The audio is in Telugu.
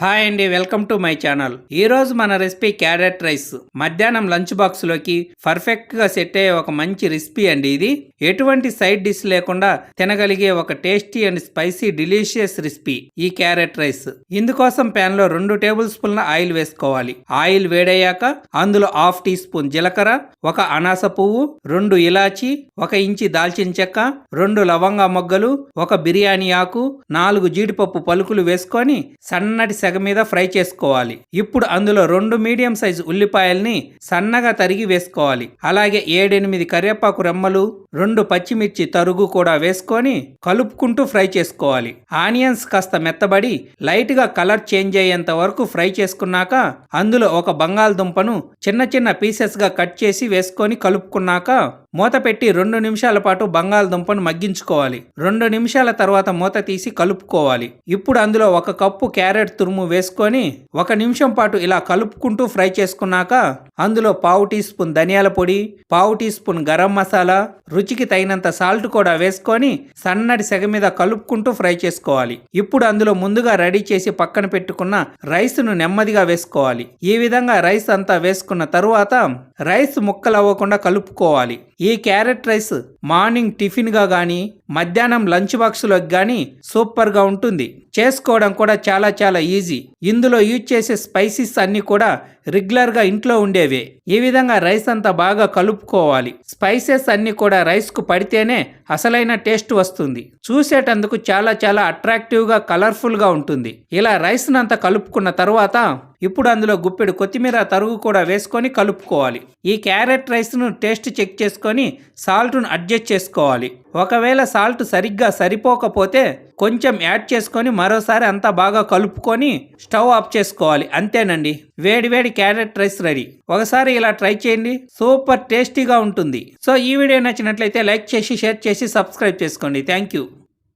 హాయ్ అండి, వెల్కమ్ టు మై ఛానల్. ఈ రోజు మన రెసిపీ క్యారెట్ రైస్. మధ్యాహ్నం లంచ్ బాక్స్ లోకి పర్ఫెక్ట్ గా సెట్ అయ్యే ఒక మంచి రెసిపీ అండి. ఇది ఎటువంటి సైడ్ డిష్ లేకుండా తినగలిగే ఒక tasty and spicy delicious recipe ఈ క్యారెట్ రైస్. ఇందుకోసం ప్యాన్ లో 2 టేబుల్ స్పూన్ల ఆయిల్ వేసుకోవాలి. ఆయిల్ వేడయ్యాక అందులో 1/2 టీ స్పూన్ జీలకర్ర, 1 అనాస పువ్వు, 2 ఇలాచి, 1 ఇంచి దాల్చిన చెక్క, 2 లవంగా మొగ్గలు, 1 బిర్యానీ ఆకు, 4 జీడిపప్పు పలుకులు వేసుకొని సన్నటి సెగ మీద ఫ్రై చేసుకోవాలి. ఇప్పుడు అందులో 2 మీడియం సైజు ఉల్లిపాయల్ని సన్నగా తరిగి వేసుకోవాలి. అలాగే 7-8 కరివేపాకు రెమ్మలు, 2 పచ్చిమిర్చి తరుగు కూడా వేసుకొని కలుపుకుంటూ ఫ్రై చేసుకోవాలి. ఆనియన్స్ కాస్త మెత్తబడి లైట్ గా కలర్ చేంజ్ అయ్యేంత వరకు ఫ్రై చేసుకున్నాక అందులో 1 బంగాళదుంపను చిన్న చిన్న పీసెస్ గా కట్ చేసి వేసుకొని కలుపుకున్నాక మూత పెట్టి 2 నిమిషాల పాటు బంగాళదుంపను మగ్గించుకోవాలి. 2 నిమిషాల తర్వాత మూత తీసి కలుపుకోవాలి. ఇప్పుడు అందులో 1 కప్పు క్యారెట్ తురుము వేసుకొని 1 నిమిషం పాటు ఇలా కలుపుకుంటూ ఫ్రై చేసుకున్నాక అందులో 1/2 టీ స్పూన్ ధనియాల పొడి, 1/2 టీ స్పూన్ గరం మసాలా, రుచికి తగినంత సాల్ట్ కూడా వేసుకొని సన్నటి సెగ మీద కలుపుకుంటూ ఫ్రై చేసుకోవాలి. ఇప్పుడు అందులో ముందుగా రెడీ చేసి పక్కన పెట్టుకున్న రైస్ ను నెమ్మదిగా వేసుకోవాలి. ఈ విధంగా రైస్ అంతా వేసుకున్న తరువాత రైస్ ముక్కలు అవ్వకుండా కలుపుకోవాలి. ఈ క్యారెట్ రైస్ మార్నింగ్ టిఫిన్ గా గానీ మధ్యాహ్నం లంచ్ బాక్స్ లోకి గానీ సూపర్ గా ఉంటుంది. చేసుకోవడం కూడా చాలా ఈజీ. ఇందులో యూజ్ చేసే స్పైసెస్ అన్ని కూడా రెగ్యులర్ గా ఇంట్లో ఉండేవే. ఈ విధంగా రైస్ అంతా బాగా కలుపుకోవాలి. స్పైసెస్ అన్ని కూడా రైస్ కు పడితేనే అసలైన టేస్ట్ వస్తుంది. చూసేటందుకు చాలా అట్రాక్టివ్ గా కలర్ఫుల్ గా ఉంటుంది. ఇలా రైస్ నంతా కలుపుకున్న తర్వాత ఇప్పుడు అందులో గుప్పెడు కొత్తిమీర తరుగు కూడా వేసుకొని కలుపుకోవాలి. ఈ క్యారెట్ రైస్ ను టేస్ట్ చెక్ చేసుకొని సాల్ట్ ను అడ్జస్ట్ చేసుకోవాలి. ఒకవేళ సాల్ట్ సరిగ్గా సరిపోకపోతే కొంచెం యాడ్ చేసుకొని మరోసారి అంతా బాగా కలుపుకొని స్టవ్ ఆఫ్ చేసుకోవాలి. అంతేనండి, వేడి క్యారెట్ రైస్ రెడీ. ఒకసారి ఇలా ట్రై చేయండి, సూపర్ టేస్టీగా ఉంటుంది. సో ఈ వీడియో నచ్చినట్లయితే లైక్ చేసి షేర్ చేసి సబ్స్క్రైబ్ చేసుకోండి. Thank you.